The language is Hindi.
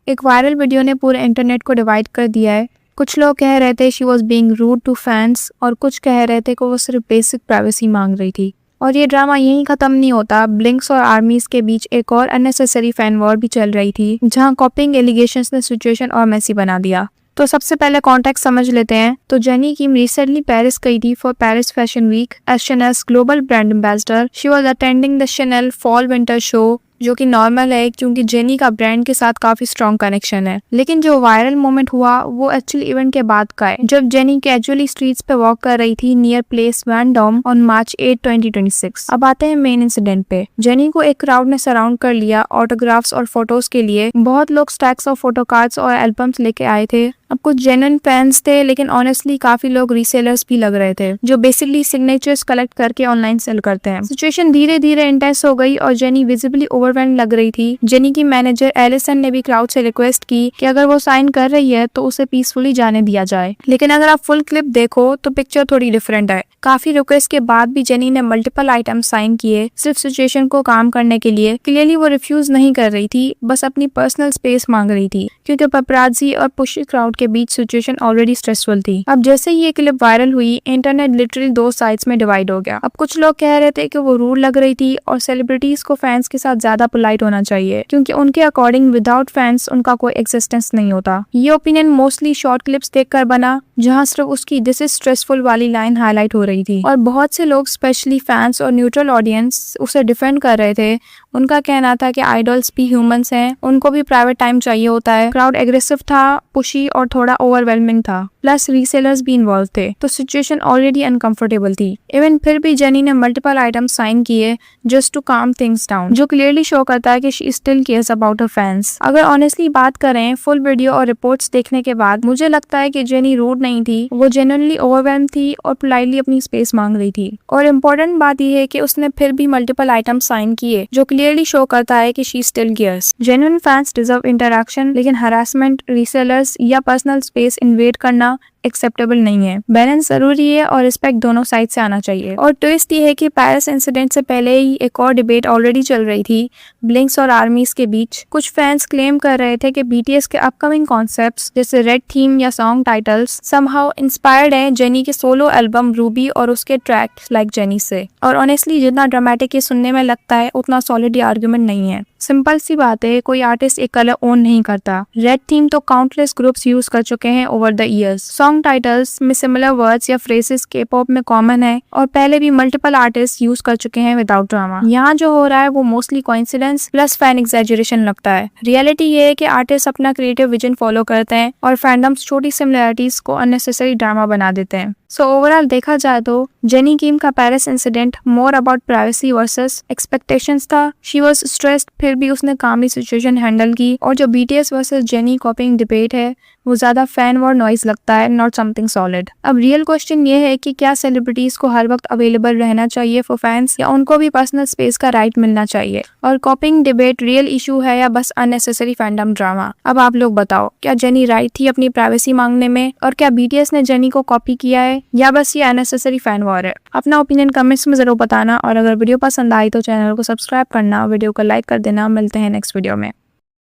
एक वायरल वीडियो ने पूरे इंटरनेट को डिवाइड कर दिया है। कुछ लोग कह रहे थे she was being rude to fans और कुछ कह रहे थे कि वो सिर्फ बेसिक प्राइवेसी मांग रही थी। और ये ड्रामा यहीं खत्म नहीं होता। ब्लिंक्स और आर्मीज के बीच एक और अननेसेसरी फैन वॉर भी चल रही थी, जहां कॉपिंग एलिगेशंस ने सिचुएशन और मेसी बना दिया। तो सबसे पहले कॉन्टेक्स्ट समझ लेते हैं। तो जेनी किम रिसेंटली पेरिस गई थी for Paris fashion week as Chanel's global brand ambassador. She was attending the Chanel fall winter show, जो कि नॉर्मल है क्योंकि जेनी का ब्रांड के साथ काफी स्ट्रॉन्ग कनेक्शन है। लेकिन जो वायरल मोमेंट हुआ वो एक्चुअली इवेंट के बाद का है, जब जेनी कैजुअली स्ट्रीट्स पे वॉक कर रही थी नियर प्लेस वैंडोम ऑन मार्च 8, 2026। अब आते हैं मेन इंसिडेंट पे। जेनी को एक क्राउड ने सराउंड कर लिया ऑटोग्राफ्स और फोटोज के लिए। बहुत लोग स्टैक्स ऑफ फोटो कार्ड्स और एल्बम्स लेके आए थे। अब कुछ जेन्युइन फैंस थे, लेकिन ऑनेस्टली काफी लोग रीसेलर्स भी लग रहे थे, जो बेसिकली सिग्नेचर्स कलेक्ट करके ऑनलाइन सेल करते हैं। सिचुएशन धीरे धीरे इंटेंस हो गई और जेनी विजिबली ओवरवेल्म लग रही थी। जेनी की मैनेजर एलिसन ने भी क्राउड से रिक्वेस्ट की कि अगर वो साइन कर रही है तो उसे पीसफुली जाने दिया जाए। लेकिन अगर आप फुल क्लिप देखो तो पिक्चर थोड़ी डिफरेंट है। काफी रिक्वेस्ट के बाद भी जेनी ने मल्टीपल आइटम साइन किए, सिर्फ सिचुएशन को काम करने के लिए। क्लियरली वो रिफ्यूज नहीं कर रही थी, बस अपनी पर्सनल स्पेस मांग रही थी, क्योंकि पपराजी और पुशी क्राउड के बीच सिचुएशन ऑलरेडी स्ट्रेसफुल थी। अब जैसे ही ये क्लिप वायरल हुई, इंटरनेट लिटरली दो साइड्स में डिवाइड हो गया। अब कुछ लोग कह रहे थे कि वो रूड लग रही थी और सेलिब्रिटीज को फैंस के साथ ज्यादा पोलाइट होना चाहिए, क्योंकि उनके अकॉर्डिंग विदाउट फैंस उनका कोई एक्सिस्टेंस नहीं होता। ये ओपिनियन मोस्टली शॉर्ट क्लिप्स देखकर बना, जहां सिर्फ उसकी दिस इज स्ट्रेसफुल वाली लाइन हाईलाइट हो रही थी। और बहुत से लोग स्पेशली फैंस और न्यूट्रल ऑडियंस उसे डिफेंड कर रहे थे। उनका कहना था कि आइडल्स भी ह्यूमंस हैं, उनको भी प्राइवेट टाइम चाहिए होता है। क्राउड एग्रेसिव था, पुशी और थोड़ा ओवरवेलमिंग था, प्लस रीसेलर्स भी इन्वॉल्व थे, तो सिचुएशन ऑलरेडी अनकंफर्टेबल थी। इवन फिर भी जेनी ने मल्टीपल आइटम साइन किए जस्ट टू काम थिंग्स डाउन, जो क्लियरली शो करता है कि she still cares about her fans. अगर ऑनेस्टली बात करें, फुल वीडियो और रिपोर्ट्स देखने के बाद मुझे लगता है कि जेनी रूड नहीं थी, वो जेन्युइनली ओवरवेल्म थी और पोलाइटली अपनी स्पेस मांग रही थी। और इम्पोर्टेंट बात यह है कि उसने फिर भी मल्टीपल आइटम साइन किए, जो क्लियरली शो करता है कि she still cares. Genuine fans deserve interaction, लेकिन हरासमेंट, रीसेलर्स या पर्सनल स्पेस इन्वेड करना एक्सेप्टेबल नहीं है। बैलेंस जरूरी है और रिस्पेक्ट दोनों साइड से आना चाहिए। और ट्विस्ट ये है कि पेरिस इंसिडेंट से पहले ही एक और डिबेट ऑलरेडी चल रही थी ब्लिंक्स और आर्मीज के बीच। कुछ फैंस क्लेम कर रहे थे कि बीटीएस के अपकमिंग कॉन्सेप्ट्स जैसे रेड थीम या सॉन्ग टाइटल्स समहाउ इंस्पायर्ड है जेनी के सोलो एल्बम रूबी और उसके ट्रैक लाइक जेनी से। और ऑनेस्टली जितना ड्रामेटिक ये सुनने में लगता है, उतना सॉलिड आर्गुमेंट नहीं है। सिंपल सी बात है, कोई आर्टिस्ट एक कलर ओन नहीं करता। रेड थीम तो काउंटलेस ग्रुप्स यूज कर चुके हैं over the years. Song titles में सिमिलर वर्ड्स या फ्रेजेस के पॉप में कॉमन है और पहले भी मल्टीपल आर्टिस्ट यूज कर चुके हैं विदाउट ड्रामा। यहाँ जो हो रहा है वो mostly coincidence plus fan exaggeration लगता है। रियलिटी ये है कि आर्टिस्ट अपना क्रिएटिव विजन फॉलो करते हैं और फैंडम्स छोटी सिमिलरिटीज को अननेसेसरी ड्रामा बना देते हैं। सो ओवरऑल देखा जाए तो जेनी किम का Paris incident more about privacy versus expectations था। शी वाज स्ट्रेस्ड, फिर भी उसने कामली सिचुएशन हैंडल की। और जो बीटीएस वर्सेस जेनी कॉपिंग डिबेट है, वो ज्यादा फैन वॉर नॉइज लगता है, नॉट समथिंग सॉलिड। अब रियल क्वेश्चन ये है कि क्या सेलिब्रिटीज को हर वक्त अवेलेबल रहना चाहिए फॉर फैंस, या उनको भी पर्सनल स्पेस का राइट मिलना चाहिए? और कॉपिंग डिबेट रियल इशू है या बस अननेसेसरी फैंडम ड्रामा? अब आप लोग बताओ, क्या जेनी राइट थी अपनी प्राइवेसी मांगने में, और क्या बीटीएस ने जेनी को कॉपी किया है, या बस ये अननेसेसरी फैन वॉर है? अपना ओपिनियन कमेंट्स में जरूर बताना, और अगर वीडियो पसंद आई तो चैनल को सब्सक्राइब करना, वीडियो को लाइक कर देना। मिलते हैं नेक्स्ट वीडियो में।